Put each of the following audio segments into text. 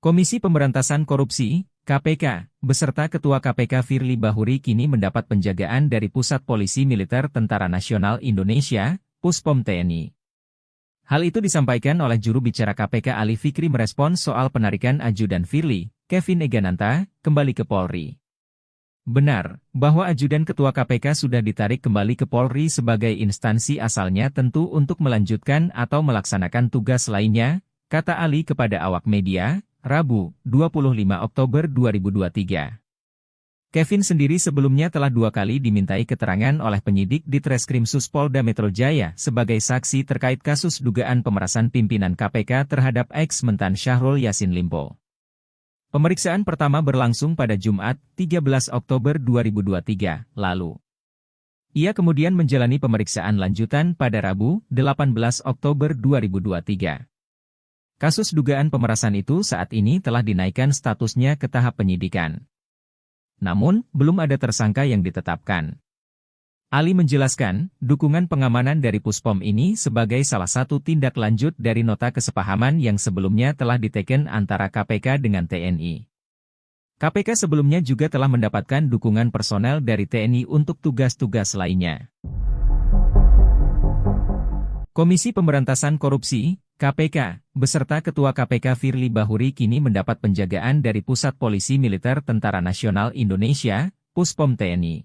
Komisi Pemberantasan Korupsi, KPK, beserta Ketua KPK Firly Bahuri kini mendapat penjagaan dari Pusat Polisi Militer Tentara Nasional Indonesia, Puspom TNI. Hal itu disampaikan oleh juru bicara KPK Ali Fikri merespons soal penarikan ajudan Firly, Kevin Egananta, kembali ke Polri. Benar, bahwa ajudan Ketua KPK sudah ditarik kembali ke Polri sebagai instansi asalnya tentu untuk melanjutkan atau melaksanakan tugas lainnya, kata Ali kepada awak media, Rabu, 25 Oktober 2023. Kevin sendiri sebelumnya telah 2 kali dimintai keterangan oleh penyidik di Treskrimsus Polda Metro Jaya sebagai saksi terkait kasus dugaan pemerasan pimpinan KPK terhadap ex-Mentan Syahrul Yassin Limpo. Pemeriksaan pertama berlangsung pada Jumat, 13 Oktober 2023, lalu. Ia kemudian menjalani pemeriksaan lanjutan pada Rabu, 18 Oktober 2023. Kasus dugaan pemerasan itu saat ini telah dinaikkan statusnya ke tahap penyidikan. Namun, belum ada tersangka yang ditetapkan. Ali menjelaskan, dukungan pengamanan dari Puspom ini sebagai salah satu tindak lanjut dari nota kesepahaman yang sebelumnya telah diteken antara KPK dengan TNI. KPK sebelumnya juga telah mendapatkan dukungan personel dari TNI untuk tugas-tugas lainnya. Komisi Pemberantasan Korupsi, KPK, beserta Ketua KPK Firly Bahuri kini mendapat penjagaan dari Pusat Polisi Militer Tentara Nasional Indonesia, Puspom TNI.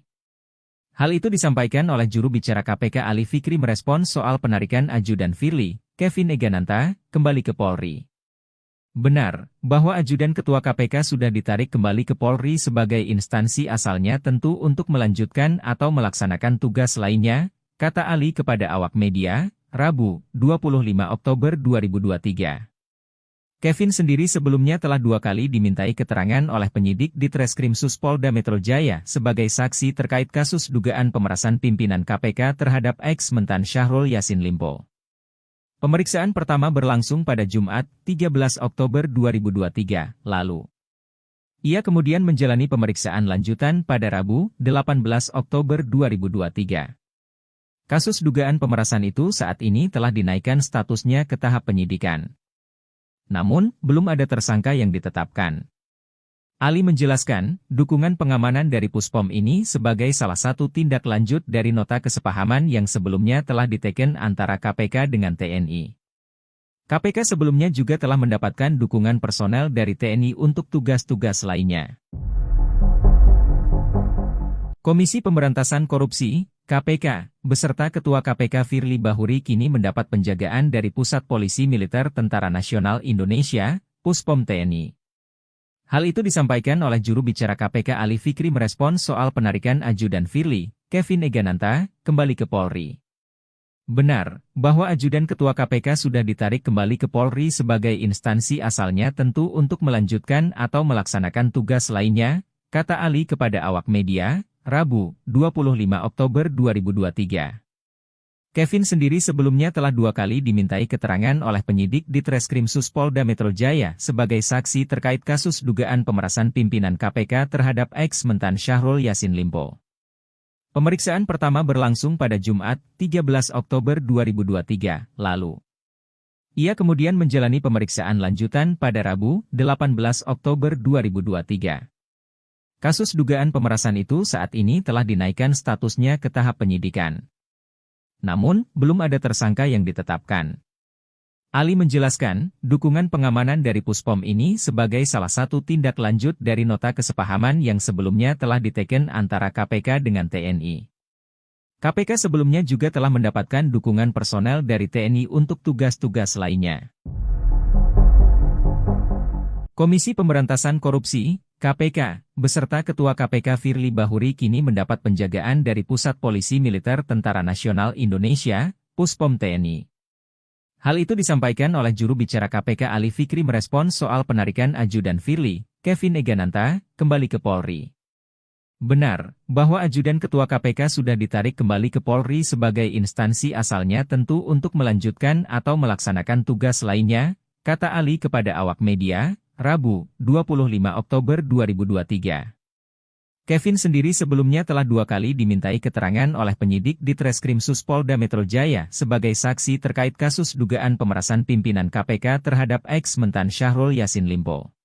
Hal itu disampaikan oleh juru bicara KPK Ali Fikri merespons soal penarikan ajudan Firly, Kevin Egananta, kembali ke Polri. Benar, bahwa ajudan Ketua KPK sudah ditarik kembali ke Polri sebagai instansi asalnya tentu untuk melanjutkan atau melaksanakan tugas lainnya, kata Ali kepada awak media, Rabu, 25 Oktober 2023. Kevin sendiri sebelumnya telah 2 kali dimintai keterangan oleh penyidik di Treskrimsus Polda Metro Jaya sebagai saksi terkait kasus dugaan pemerasan pimpinan KPK terhadap ex-Mentan Syahrul Yassin Limpo. Pemeriksaan pertama berlangsung pada Jumat, 13 Oktober 2023, lalu. Ia kemudian menjalani pemeriksaan lanjutan pada Rabu, 18 Oktober 2023. Kasus dugaan pemerasan itu saat ini telah dinaikkan statusnya ke tahap penyidikan. Namun, belum ada tersangka yang ditetapkan. Ali menjelaskan, dukungan pengamanan dari Puspom ini sebagai salah satu tindak lanjut dari nota kesepahaman yang sebelumnya telah diteken antara KPK dengan TNI. KPK sebelumnya juga telah mendapatkan dukungan personel dari TNI untuk tugas-tugas lainnya. Komisi Pemberantasan Korupsi, KPK, beserta Ketua KPK Firly Bahuri kini mendapat penjagaan dari Pusat Polisi Militer Tentara Nasional Indonesia, Puspom TNI. Hal itu disampaikan oleh juru bicara KPK Ali Fikri merespons soal penarikan ajudan Firly, Kevin Egananta, kembali ke Polri. Benar, bahwa ajudan Ketua KPK sudah ditarik kembali ke Polri sebagai instansi asalnya tentu untuk melanjutkan atau melaksanakan tugas lainnya, kata Ali kepada awak media, Rabu, 25 Oktober 2023. Kevin sendiri sebelumnya telah 2 kali dimintai keterangan oleh penyidik di Treskrimsus Polda Metro Jaya sebagai saksi terkait kasus dugaan pemerasan pimpinan KPK terhadap ex-Mentan Syahrul Yassin Limpo. Pemeriksaan pertama berlangsung pada Jumat, 13 Oktober 2023, lalu. Ia kemudian menjalani pemeriksaan lanjutan pada Rabu, 18 Oktober 2023. Kasus dugaan pemerasan itu saat ini telah 2 kali dimintai keterangan oleh penyidik di Treskrimsus Polda Metro Jaya sebagai saksi terkait kasus dugaan pemerasan pimpinan KPK terhadap ex-Mentan Syahrul Yassin Limpo. Pemeriksaan pertama berlangsung pada Jumat, 13 Oktober 2023, lalu. Ia kemudian menjalani pemeriksaan lanjutan pada Rabu, 18 Oktober 2023. Kasus dugaan pemerasan itu saat ini telah dinaikkan statusnya ke tahap penyidikan. Namun, belum ada tersangka yang ditetapkan. Ali menjelaskan, dukungan pengamanan dari Puspom ini sebagai salah satu tindak lanjut dari nota kesepahaman yang sebelumnya telah diteken antara KPK dengan TNI. KPK sebelumnya juga telah mendapatkan dukungan personel dari TNI untuk tugas-tugas lainnya. Komisi Pemberantasan Korupsi, KPK, beserta Ketua KPK Firly Bahuri kini mendapat penjagaan dari Pusat Polisi Militer Tentara Nasional Indonesia, Puspom TNI. Hal itu disampaikan oleh juru bicara KPK Ali Fikri merespons soal penarikan ajudan Firly, Kevin Egananta, kembali ke Polri. Benar, bahwa ajudan Ketua KPK sudah ditarik kembali ke Polri sebagai instansi asalnya tentu untuk melanjutkan atau melaksanakan tugas lainnya, kata Ali kepada awak media, Rabu, 25 Oktober 2023. Kevin sendiri sebelumnya telah 2 kali dimintai keterangan oleh penyidik di Treskrimsus Polda Metro Jaya sebagai saksi terkait kasus dugaan pemerasan pimpinan KPK terhadap ex-Mentan Syahrul Yassin Limpo.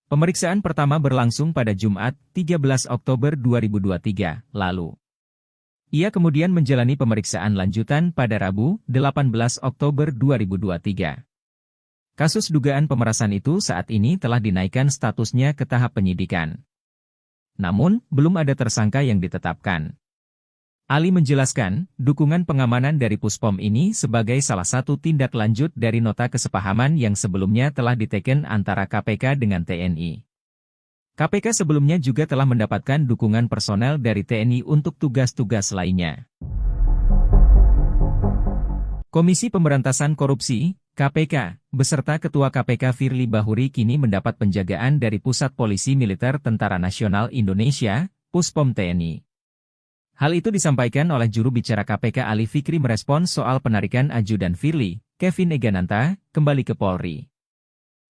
Pemeriksaan pertama berlangsung pada Jumat, 13 Oktober 2023, lalu. Ia kemudian menjalani pemeriksaan lanjutan pada Rabu, 18 Oktober 2023. Kasus dugaan pemerasan itu saat ini telah dinaikkan statusnya ke tahap penyidikan. Namun, belum ada tersangka yang ditetapkan. Ali menjelaskan, dukungan pengamanan dari Puspom ini sebagai salah satu tindak lanjut dari nota kesepahaman yang sebelumnya telah diteken antara KPK dengan TNI. KPK sebelumnya juga telah mendapatkan dukungan personel dari TNI untuk tugas-tugas lainnya. Komisi Pemberantasan Korupsi, KPK, beserta Ketua KPK Firly Bahuri kini mendapat penjagaan dari Pusat Polisi Militer Tentara Nasional Indonesia, Puspom TNI. Hal itu disampaikan oleh juru bicara KPK Ali Fikri merespons soal penarikan ajudan Firly, Kevin Egananta, kembali ke Polri.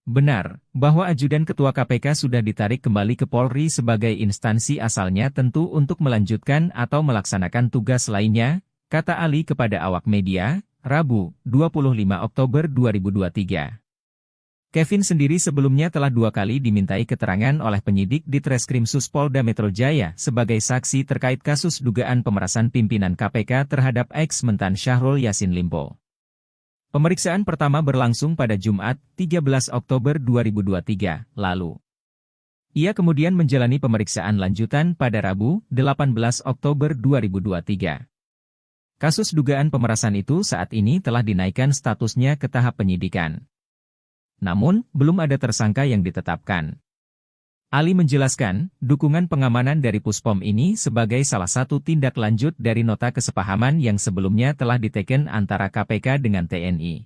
Benar, bahwa ajudan Ketua KPK sudah ditarik kembali ke Polri sebagai instansi asalnya tentu untuk melanjutkan atau melaksanakan tugas lainnya, kata Ali kepada awak media, Rabu, 25 Oktober 2023. Kevin sendiri sebelumnya telah 2 kali dimintai keterangan oleh penyidik di Treskrimsus Polda Metro Jaya sebagai saksi terkait kasus dugaan pemerasan pimpinan KPK terhadap ex-mentan Syahrul Yassin Limpo. Pemeriksaan pertama berlangsung pada Jumat, 13 Oktober 2023, lalu. Ia kemudian menjalani pemeriksaan lanjutan pada Rabu, 18 Oktober 2023. Kasus dugaan pemerasan itu saat ini telah dinaikkan statusnya ke tahap penyidikan. Namun, belum ada tersangka yang ditetapkan. Ali menjelaskan, dukungan pengamanan dari Puspom ini sebagai salah satu tindak lanjut dari nota kesepahaman yang sebelumnya telah diteken antara KPK dengan TNI.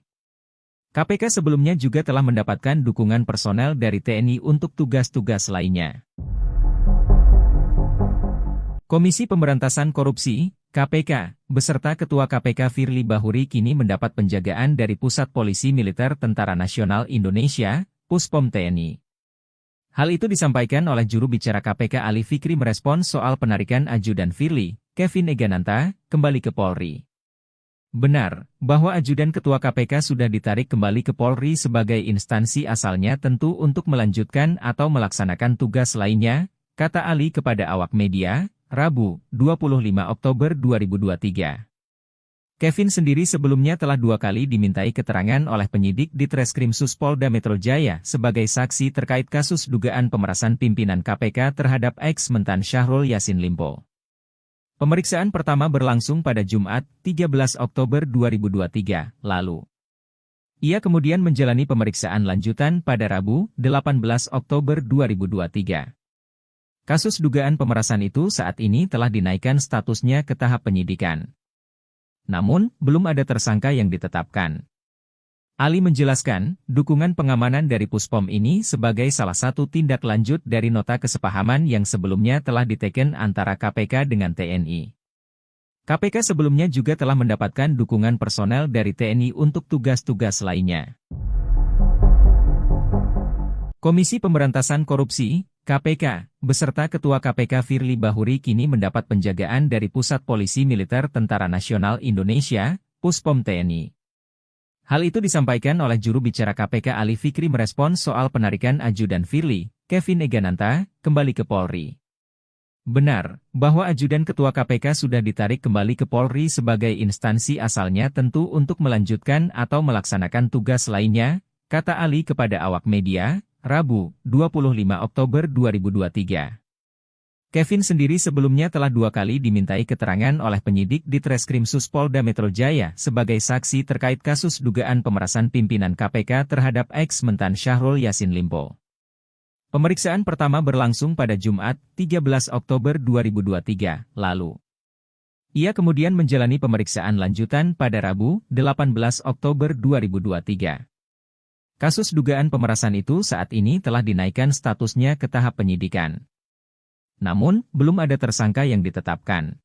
KPK sebelumnya juga telah mendapatkan dukungan personel dari TNI untuk tugas-tugas lainnya. Komisi Pemberantasan Korupsi, KPK, beserta Ketua KPK Firly Bahuri kini mendapat penjagaan dari Pusat Polisi Militer Tentara Nasional Indonesia, Puspom TNI. Hal itu disampaikan oleh juru bicara KPK Ali Fikri merespons soal penarikan ajudan Firly, Kevin Egananta, kembali ke Polri. Benar, bahwa ajudan Ketua KPK sudah ditarik kembali ke Polri sebagai instansi asalnya tentu untuk melanjutkan atau melaksanakan tugas lainnya, kata Ali kepada awak media, Rabu, 25 Oktober 2023. Kevin sendiri sebelumnya telah 2 kali dimintai keterangan oleh penyidik di Treskrimsus Polda Metro Jaya sebagai saksi terkait kasus dugaan pemerasan pimpinan KPK terhadap ex-mentan Syahrul Yassin Limpo. Pemeriksaan pertama berlangsung pada Jumat, 13 Oktober 2023, lalu. Ia kemudian menjalani pemeriksaan lanjutan pada Rabu, 18 Oktober 2023. Kasus dugaan pemerasan itu saat ini telah dinaikkan statusnya ke tahap penyidikan. Namun, belum ada tersangka yang ditetapkan. Ali menjelaskan, dukungan pengamanan dari Puspom ini sebagai salah satu tindak lanjut dari nota kesepahaman yang sebelumnya telah diteken antara KPK dengan TNI. KPK sebelumnya juga telah mendapatkan dukungan personel dari TNI untuk tugas-tugas lainnya. Komisi Pemberantasan Korupsi, KPK, beserta Ketua KPK Firly Bahuri kini mendapat penjagaan dari Pusat Polisi Militer Tentara Nasional Indonesia, Puspom TNI. Hal itu disampaikan oleh juru bicara KPK Ali Fikri merespons soal penarikan ajudan Firly, Kevin Egananta, kembali ke Polri. Benar, bahwa ajudan Ketua KPK sudah ditarik kembali ke Polri sebagai instansi asalnya tentu untuk melanjutkan atau melaksanakan tugas lainnya, kata Ali kepada awak media, Rabu, 25 Oktober 2023. Kevin sendiri sebelumnya telah 2 kali dimintai keterangan oleh penyidik di Treskrimsus Polda Metro Jaya sebagai saksi terkait kasus dugaan pemerasan pimpinan KPK terhadap ex-mentan Syahrul Yassin Limpo. Pemeriksaan pertama berlangsung pada Jumat, 13 Oktober 2023, lalu. Ia kemudian menjalani pemeriksaan lanjutan pada Rabu, 18 Oktober 2023. Kasus dugaan pemerasan itu saat ini telah dinaikkan statusnya ke tahap penyidikan. Namun, belum ada tersangka yang ditetapkan.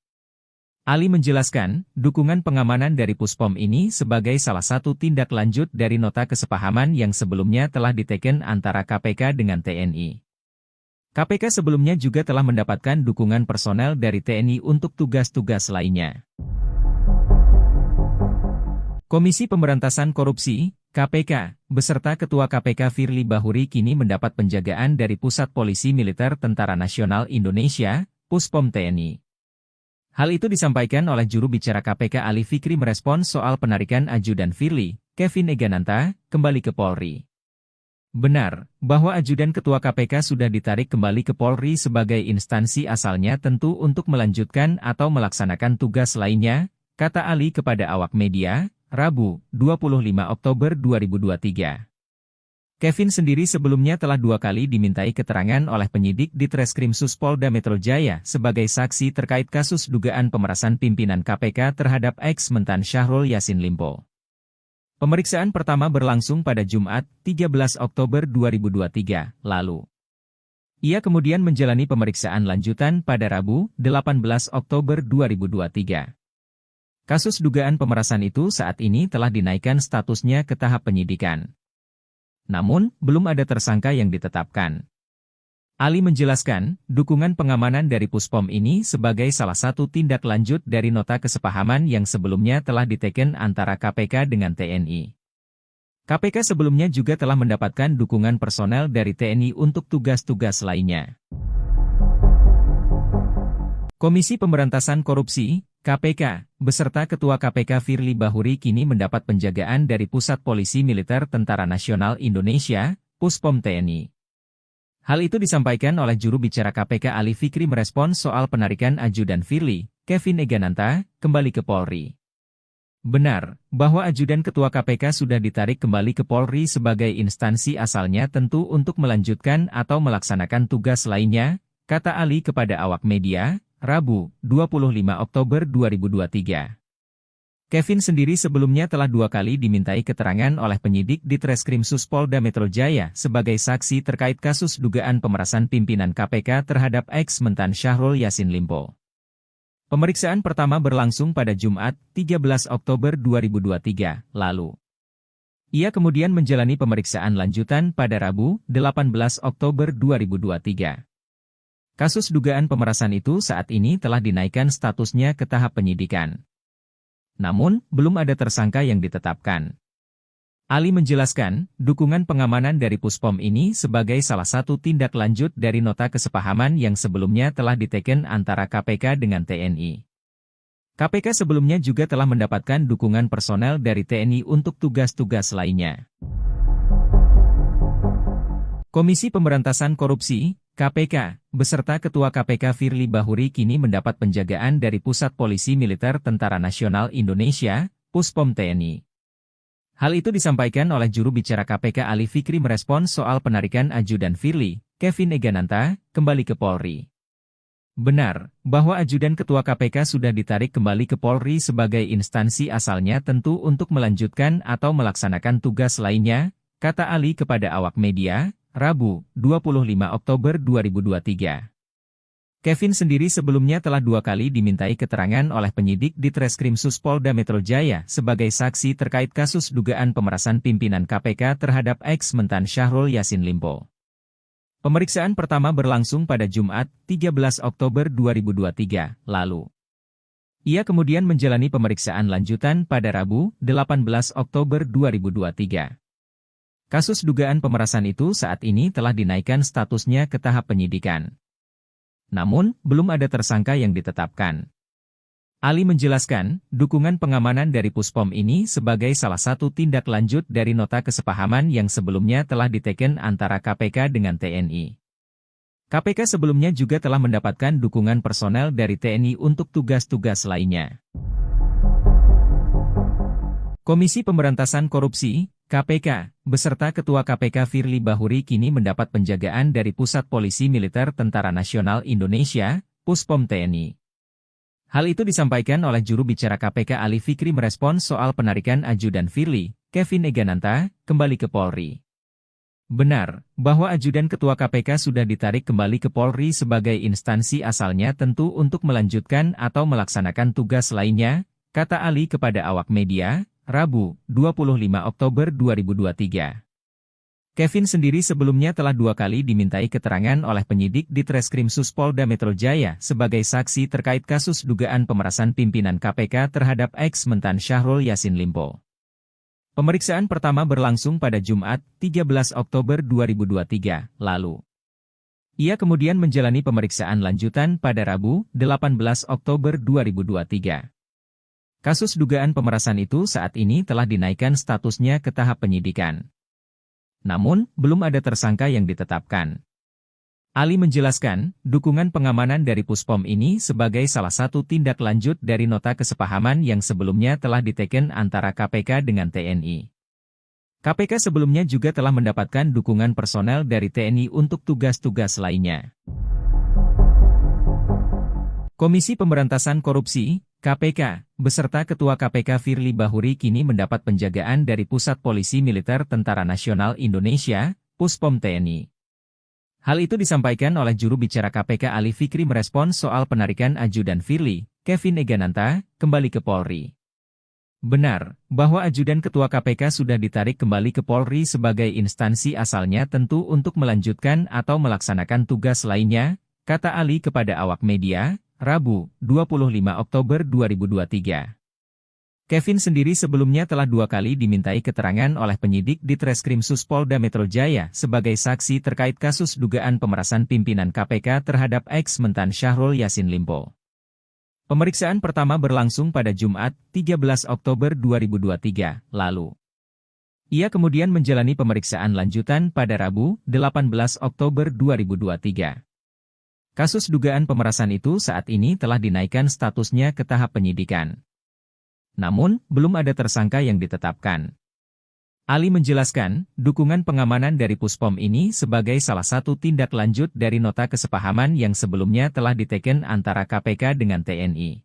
Ali menjelaskan, dukungan pengamanan dari Puspom ini sebagai salah satu tindak lanjut dari nota kesepahaman yang sebelumnya telah diteken antara KPK dengan TNI. KPK sebelumnya juga telah mendapatkan dukungan personel dari TNI untuk tugas-tugas lainnya. Komisi Pemberantasan Korupsi, KPK, beserta Ketua KPK Firly Bahuri kini mendapat penjagaan dari Pusat Polisi Militer Tentara Nasional Indonesia, Puspom TNI. Hal itu disampaikan oleh juru bicara KPK Ali Fikri merespons soal penarikan Ajudan Firly, Kevin Egananta, kembali ke Polri. Benar, bahwa Ajudan Ketua KPK sudah ditarik kembali ke Polri sebagai instansi asalnya tentu untuk melanjutkan atau melaksanakan tugas lainnya, kata Ali kepada awak media, Rabu, 25 Oktober 2023. Kevin sendiri sebelumnya telah 2 kali dimintai keterangan oleh penyidik di Treskrimsus Polda Metro Jaya sebagai saksi terkait kasus dugaan pemerasan pimpinan KPK terhadap ex-Mentan Syahrul Yassin Limpo. Pemeriksaan pertama berlangsung pada Jumat, 13 Oktober 2023, lalu. Ia kemudian menjalani pemeriksaan lanjutan pada Rabu, 18 Oktober 2023. Kasus dugaan pemerasan itu saat ini telah dinaikkan statusnya ke tahap penyidikan. Namun, belum ada tersangka yang ditetapkan. Ali menjelaskan, dukungan pengamanan dari Puspom ini sebagai salah satu tindak lanjut dari nota kesepahaman yang sebelumnya telah diteken antara KPK dengan TNI. KPK sebelumnya juga telah mendapatkan dukungan personel dari TNI untuk tugas-tugas lainnya. Komisi Pemberantasan Korupsi, KPK, beserta Ketua KPK Firly Bahuri kini mendapat penjagaan dari Pusat Polisi Militer Tentara Nasional Indonesia, Puspom TNI. Hal itu disampaikan oleh juru bicara KPK Ali Fikri merespons soal penarikan Ajudan Firly, Kevin Egananta, kembali ke Polri. Benar, bahwa Ajudan Ketua KPK sudah ditarik kembali ke Polri sebagai instansi asalnya tentu untuk melanjutkan atau melaksanakan tugas lainnya, kata Ali kepada awak media, Rabu, 25 Oktober 2023. Kevin sendiri sebelumnya telah 2 kali dimintai keterangan oleh penyidik di Treskrimsus Polda Metro Jaya sebagai saksi terkait kasus dugaan pemerasan pimpinan KPK terhadap ex-Mentan Syahrul Yassin Limpo. Pemeriksaan pertama berlangsung pada Jumat, 13 Oktober 2023, lalu. Ia kemudian menjalani pemeriksaan lanjutan pada Rabu, 18 Oktober 2023. Kasus dugaan pemerasan itu saat ini telah dinaikkan statusnya ke tahap penyidikan. Namun, belum ada tersangka yang ditetapkan. Ali menjelaskan, dukungan pengamanan dari Puspom ini sebagai salah satu tindak lanjut dari nota kesepahaman yang sebelumnya telah diteken antara KPK dengan TNI. KPK sebelumnya juga telah mendapatkan dukungan personel dari TNI untuk tugas-tugas lainnya. Komisi Pemberantasan Korupsi, KPK, beserta Ketua KPK Firly Bahuri kini mendapat penjagaan dari Pusat Polisi Militer Tentara Nasional Indonesia, Puspom TNI. Hal itu disampaikan oleh juru bicara KPK Ali Fikri merespons soal penarikan Ajudan Firly, Kevin Egananta, kembali ke Polri. Benar, bahwa Ajudan Ketua KPK sudah ditarik kembali ke Polri sebagai instansi asalnya tentu untuk melanjutkan atau melaksanakan tugas lainnya, kata Ali kepada awak media, Rabu, 25 Oktober 2023. Kevin sendiri sebelumnya telah 2 kali dimintai keterangan oleh penyidik di Treskrimsus Polda Metro Jaya sebagai saksi terkait kasus dugaan pemerasan pimpinan KPK terhadap ex-Mentan Syahrul Yassin Limpo. Pemeriksaan pertama berlangsung pada Jumat, 13 Oktober 2023, lalu. Ia kemudian menjalani pemeriksaan lanjutan pada Rabu, 18 Oktober 2023. Kasus dugaan pemerasan itu saat ini telah dinaikkan statusnya ke tahap penyidikan. Namun, belum ada tersangka yang ditetapkan. Ali menjelaskan, dukungan pengamanan dari Puspom ini sebagai salah satu tindak lanjut dari nota kesepahaman yang sebelumnya telah diteken antara KPK dengan TNI. KPK sebelumnya juga telah mendapatkan dukungan personel dari TNI untuk tugas-tugas lainnya. Komisi Pemberantasan Korupsi, KPK, beserta Ketua KPK Firly Bahuri kini mendapat penjagaan dari Pusat Polisi Militer Tentara Nasional Indonesia, Puspom TNI. Hal itu disampaikan oleh juru bicara KPK Ali Fikri merespons soal penarikan Ajudan Firly, Kevin Egananta, kembali ke Polri. Benar, bahwa Ajudan Ketua KPK sudah ditarik kembali ke Polri sebagai instansi asalnya tentu untuk melanjutkan atau melaksanakan tugas lainnya, kata Ali kepada awak media, Rabu, 25 Oktober 2023. Kevin sendiri sebelumnya telah 2 kali dimintai keterangan oleh penyidik di Treskrimsus Polda Metro Jaya sebagai saksi terkait kasus dugaan pemerasan pimpinan KPK terhadap ex-Mentan Syahrul Yassin Limpo. Pemeriksaan pertama berlangsung pada Jumat, 13 Oktober 2023, lalu. Ia kemudian menjalani pemeriksaan lanjutan pada Rabu, 18 Oktober 2023. Kasus dugaan pemerasan itu saat ini telah dinaikkan statusnya ke tahap penyidikan. Namun, belum ada tersangka yang ditetapkan. Ali menjelaskan, dukungan pengamanan dari Puspom ini sebagai salah satu tindak lanjut dari nota kesepahaman yang sebelumnya telah diteken antara KPK dengan TNI. KPK sebelumnya juga telah mendapatkan dukungan personel dari TNI untuk tugas-tugas lainnya. Komisi Pemberantasan Korupsi, KPK, beserta Ketua KPK Firly Bahuri kini mendapat penjagaan dari Pusat Polisi Militer Tentara Nasional Indonesia, Puspom TNI. Hal itu disampaikan oleh juru bicara KPK Ali Fikri merespons soal penarikan ajudan Firly, Kevin Egananta, kembali ke Polri. Benar, bahwa ajudan Ketua KPK sudah ditarik kembali ke Polri sebagai instansi asalnya tentu untuk melanjutkan atau melaksanakan tugas lainnya, kata Ali kepada awak media, Rabu, 25 Oktober 2023. Kevin sendiri sebelumnya telah 2 kali dimintai keterangan oleh penyidik di Treskrimsus Polda Metro Jaya sebagai saksi terkait kasus dugaan pemerasan pimpinan KPK terhadap ex-Mentan Syahrul Yassin Limpo. Pemeriksaan pertama berlangsung pada Jumat, 13 Oktober 2023, lalu. Ia kemudian menjalani pemeriksaan lanjutan pada Rabu, 18 Oktober 2023. Kasus dugaan pemerasan itu saat ini telah dinaikkan statusnya ke tahap penyidikan. Namun, belum ada tersangka yang ditetapkan. Ali menjelaskan, dukungan pengamanan dari Puspom ini sebagai salah satu tindak lanjut dari nota kesepahaman yang sebelumnya telah diteken antara KPK dengan TNI.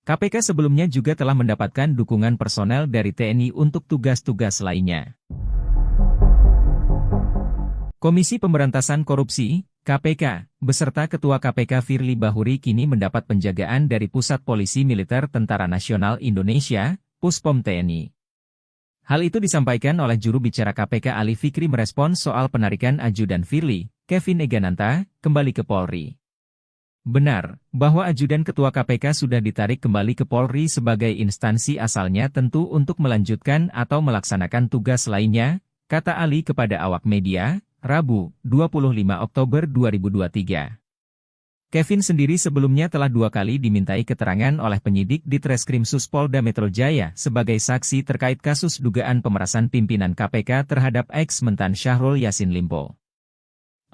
KPK sebelumnya juga telah mendapatkan dukungan personel dari TNI untuk tugas-tugas lainnya. Komisi Pemberantasan Korupsi, KPK, beserta Ketua KPK Firly Bahuri kini mendapat penjagaan dari Pusat Polisi Militer Tentara Nasional Indonesia, Puspom TNI. Hal itu disampaikan oleh juru bicara KPK Ali Fikri merespons soal penarikan ajudan Firly, Kevin Egananta, kembali ke Polri. Benar, bahwa ajudan Ketua KPK sudah ditarik kembali ke Polri sebagai instansi asalnya tentu untuk melanjutkan atau melaksanakan tugas lainnya, kata Ali kepada awak media, Rabu, 25 Oktober 2023. Kevin sendiri sebelumnya telah 2 kali dimintai keterangan oleh penyidik di Treskrimsus Polda Metro Jaya sebagai saksi terkait kasus dugaan pemerasan pimpinan KPK terhadap ex-Mentan Syahrul Yassin Limpo.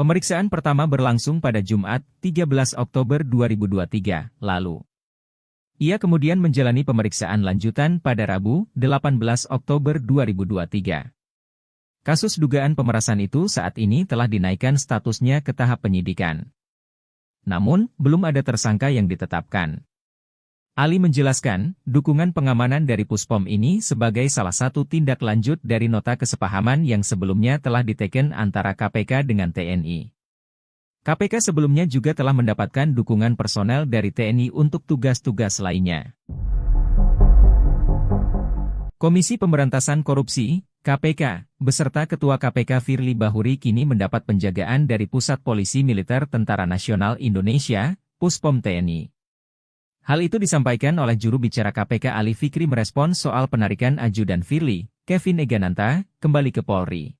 Pemeriksaan pertama berlangsung pada Jumat, 13 Oktober 2023, lalu. Ia kemudian menjalani pemeriksaan lanjutan pada Rabu, 18 Oktober 2023. Kasus dugaan pemerasan itu saat ini telah dinaikkan statusnya ke tahap penyidikan. Namun, belum ada tersangka yang ditetapkan. Ali menjelaskan, dukungan pengamanan dari Puspom ini sebagai salah satu tindak lanjut dari nota kesepahaman yang sebelumnya telah diteken antara KPK dengan TNI. KPK sebelumnya juga telah mendapatkan dukungan personel dari TNI untuk tugas-tugas lainnya. Komisi Pemberantasan Korupsi, KPK, beserta Ketua KPK Firly Bahuri kini mendapat penjagaan dari Pusat Polisi Militer Tentara Nasional Indonesia, Puspom TNI. Hal itu disampaikan oleh juru bicara KPK Ali Fikri merespons soal penarikan ajudan Firly, Kevin Egananta, kembali ke Polri.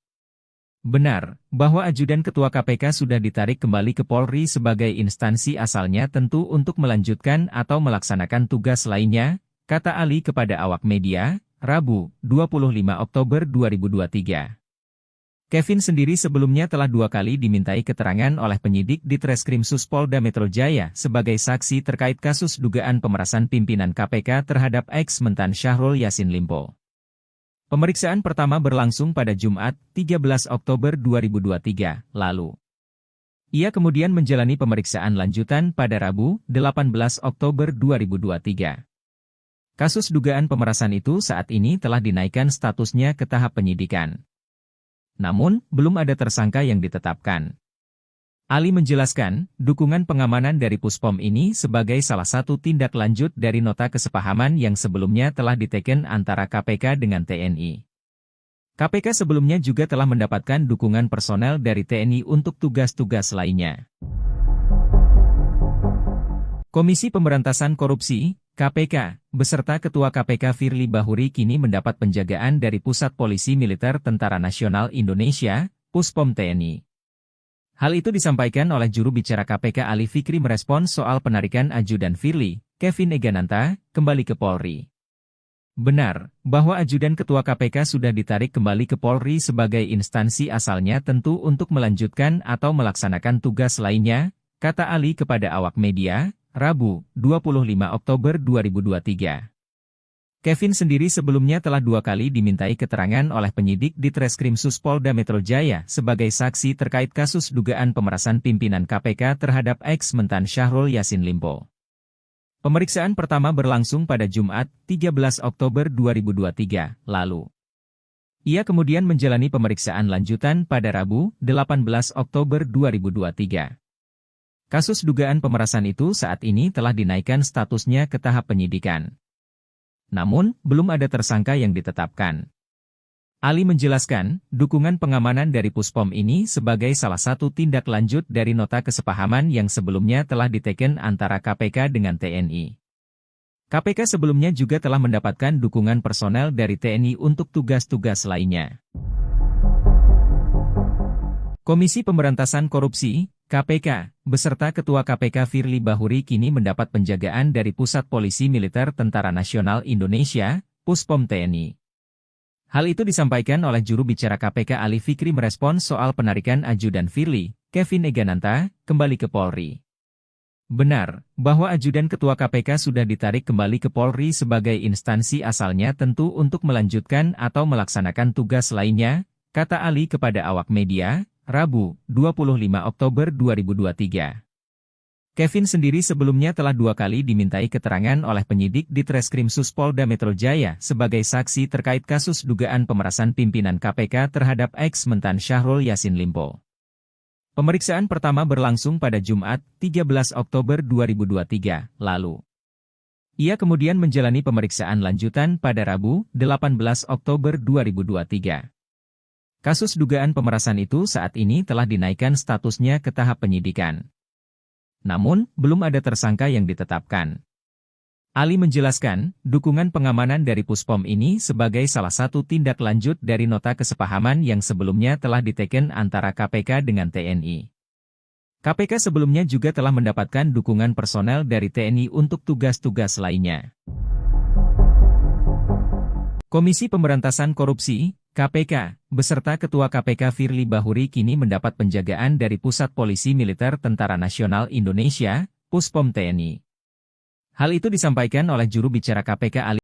Benar, bahwa ajudan Ketua KPK sudah ditarik kembali ke Polri sebagai instansi asalnya tentu untuk melanjutkan atau melaksanakan tugas lainnya, kata Ali kepada awak media, Rabu, 25 Oktober 2023. Kevin sendiri sebelumnya telah 2 kali dimintai keterangan oleh penyidik di Treskrimsus Polda Metro Jaya sebagai saksi terkait kasus dugaan pemerasan pimpinan KPK terhadap ex-Mentan Syahrul Yassin Limpo. Pemeriksaan pertama berlangsung pada Jumat, 13 Oktober 2023, lalu. Ia kemudian menjalani pemeriksaan lanjutan pada Rabu, 18 Oktober 2023. Kasus dugaan pemerasan itu saat ini telah dinaikkan statusnya ke tahap penyidikan. Namun, belum ada tersangka yang ditetapkan. Ali menjelaskan, dukungan pengamanan dari Puspom ini sebagai salah satu tindak lanjut dari nota kesepahaman yang sebelumnya telah diteken antara KPK dengan TNI. KPK sebelumnya juga telah mendapatkan dukungan personel dari TNI untuk tugas-tugas lainnya. Komisi Pemberantasan Korupsi, KPK, beserta Ketua KPK Firly Bahuri kini mendapat penjagaan dari Pusat Polisi Militer Tentara Nasional Indonesia, Puspom TNI. Hal itu disampaikan oleh juru bicara KPK Ali Fikri merespons soal penarikan Ajudan Firly, Kevin Egananta, kembali ke Polri. Benar, bahwa Ajudan Ketua KPK sudah ditarik kembali ke Polri sebagai instansi asalnya tentu untuk melanjutkan atau melaksanakan tugas lainnya, kata Ali kepada awak media, Rabu, 25 Oktober 2023. Kevin sendiri sebelumnya telah 2 kali dimintai keterangan oleh penyidik di Treskrimsus Polda Metro Jaya sebagai saksi terkait kasus dugaan pemerasan pimpinan KPK terhadap ex-Mentan Syahrul Yassin Limpo. Pemeriksaan pertama berlangsung pada Jumat, 13 Oktober 2023, lalu. Ia kemudian menjalani pemeriksaan lanjutan pada Rabu, 18 Oktober 2023. Kasus dugaan pemerasan itu saat ini telah dinaikkan statusnya ke tahap penyidikan. Namun, belum ada tersangka yang ditetapkan. Ali menjelaskan, dukungan pengamanan dari Puspom ini sebagai salah satu tindak lanjut dari nota kesepahaman yang sebelumnya telah diteken antara KPK dengan TNI. KPK sebelumnya juga telah mendapatkan dukungan personel dari TNI untuk tugas-tugas lainnya. Komisi Pemberantasan Korupsi, KPK, beserta Ketua KPK Firly Bahuri kini mendapat penjagaan dari Pusat Polisi Militer Tentara Nasional Indonesia, Puspom TNI. Hal itu disampaikan oleh juru bicara KPK Ali Fikri merespons soal penarikan Ajudan Firly, Kevin Egananta, kembali ke Polri. Benar, bahwa Ajudan Ketua KPK sudah ditarik kembali ke Polri sebagai instansi asalnya tentu untuk melanjutkan atau melaksanakan tugas lainnya, kata Ali kepada awak media, Rabu, 25 Oktober 2023. Kevin sendiri sebelumnya telah 2 kali dimintai keterangan oleh penyidik di Treskrimsus Polda Metro Jaya sebagai saksi terkait kasus dugaan pemerasan pimpinan KPK terhadap ex-Mentan Syahrul Yassin Limpo. Pemeriksaan pertama berlangsung pada Jumat, 13 Oktober 2023, lalu. Ia kemudian menjalani pemeriksaan lanjutan pada Rabu, 18 Oktober 2023. Kasus dugaan pemerasan itu saat ini telah dinaikkan statusnya ke tahap penyidikan. Namun, belum ada tersangka yang ditetapkan. Ali menjelaskan, dukungan pengamanan dari Puspom ini sebagai salah satu tindak lanjut dari nota kesepahaman yang sebelumnya telah diteken antara KPK dengan TNI. KPK sebelumnya juga telah mendapatkan dukungan personel dari TNI untuk tugas-tugas lainnya. Komisi Pemberantasan Korupsi, KPK, beserta Ketua KPK Firly Bahuri kini mendapat penjagaan dari Pusat Polisi Militer Tentara Nasional Indonesia, Puspom TNI. Hal itu disampaikan oleh juru bicara KPK Ali